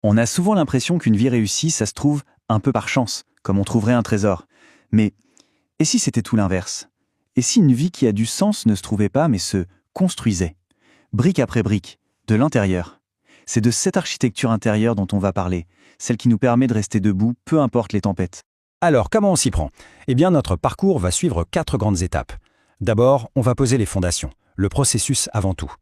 On a souvent l'impression qu'une vie réussie, ça se trouve un peu par chance, comme on trouverait un trésor. Mais et si c'était tout l'inverse? Et si une vie qui a du sens ne se trouvait pas, mais se construisait, brique après brique, de l'intérieur? C'est de cette architecture intérieure dont on va parler, celle qui nous permet de rester debout, peu importe les tempêtes. Alors, comment on s'y prend? Eh bien, notre parcours va suivre 4 grandes étapes. D'abord, on va poser les fondations, le processus avant tout.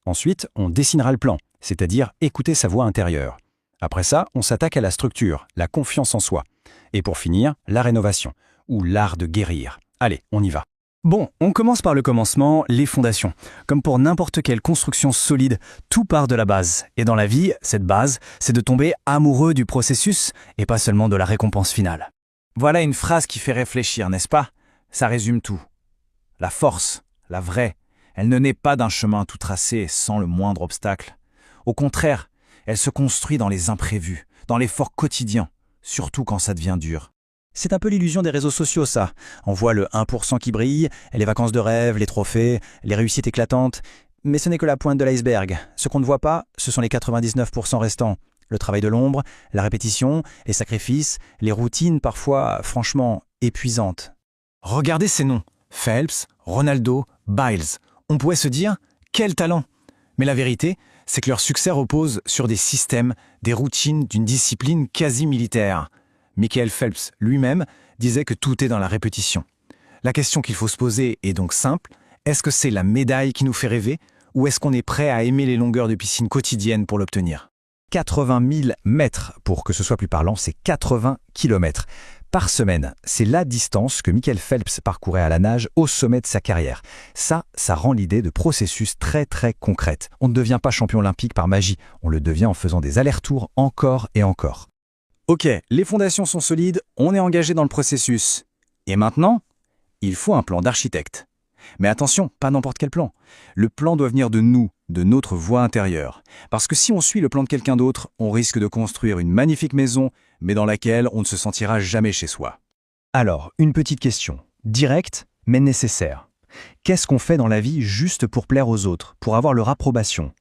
Ensuite, on dessinera le plan, c'est-à-dire écouter sa voix intérieure. Après ça, on s'attaque à la structure, la confiance en soi. Et pour finir, la rénovation, ou l'art de guérir. Allez, on y va. Bon, on commence par le commencement, les fondations. Comme pour n'importe quelle construction solide, tout part de la base. Et dans la vie, cette base, c'est de tomber amoureux du processus et pas seulement de la récompense finale. Voilà une phrase qui fait réfléchir, n'est-ce pas? Ça résume tout. La force, la vraie, elle ne naît pas d'un chemin tout tracé sans le moindre obstacle. Au contraire, elle se construit dans les imprévus, dans l'effort quotidien, surtout quand ça devient dur. C'est un peu l'illusion des réseaux sociaux, ça. On voit le 1% qui brille, les vacances de rêve, les trophées, les réussites éclatantes. Mais ce n'est que la pointe de l'iceberg. Ce qu'on ne voit pas, ce sont les 99% restants. Le travail de l'ombre, la répétition, les sacrifices, les routines parfois, franchement, épuisantes. Regardez ces noms. Phelps, Ronaldo, Biles. On pourrait se dire, quel talent! Mais la vérité, c'est que leur succès repose sur des systèmes, des routines d'une discipline quasi militaire. Michael Phelps lui-même disait que tout est dans la répétition. La question qu'il faut se poser est donc simple. Est-ce que c'est la médaille qui nous fait rêver ou est-ce qu'on est prêt à aimer les longueurs de piscine quotidiennes pour l'obtenir? 80 000 mètres, pour que ce soit plus parlant, c'est 80 km par semaine. C'est la distance que Michael Phelps parcourait à la nage au sommet de sa carrière. Ça rend l'idée de processus très concrète. On ne devient pas champion olympique par magie, on le devient en faisant des allers-retours encore et encore. Ok, les fondations sont solides, on est engagé dans le processus. Et maintenant, il faut un plan d'architecte. Mais attention, pas n'importe quel plan. Le plan doit venir de nous, de notre voix intérieure. Parce que si on suit le plan de quelqu'un d'autre, on risque de construire une magnifique maison, mais dans laquelle on ne se sentira jamais chez soi. Alors, une petite question, directe mais nécessaire. Qu'est-ce qu'on fait dans la vie juste pour plaire aux autres, pour avoir leur approbation?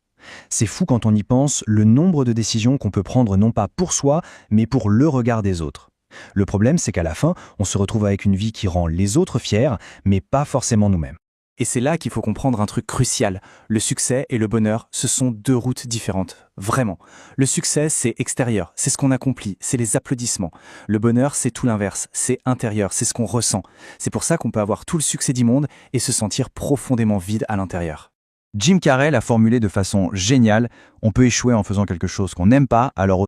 C'est fou quand on y pense, le nombre de décisions qu'on peut prendre non pas pour soi, mais pour le regard des autres. Le problème, c'est qu'à la fin, on se retrouve avec une vie qui rend les autres fiers, mais pas forcément nous-mêmes. Et c'est là qu'il faut comprendre un truc crucial. Le succès et le bonheur, ce sont 2 routes différentes. Vraiment. Le succès, c'est extérieur, c'est ce qu'on accomplit, c'est les applaudissements. Le bonheur, c'est tout l'inverse, c'est intérieur, c'est ce qu'on ressent. C'est pour ça qu'on peut avoir tout le succès du monde et se sentir profondément vide à l'intérieur. Jim Carrey l'a formulé de façon géniale, on peut échouer en faisant quelque chose qu'on n'aime pas, alors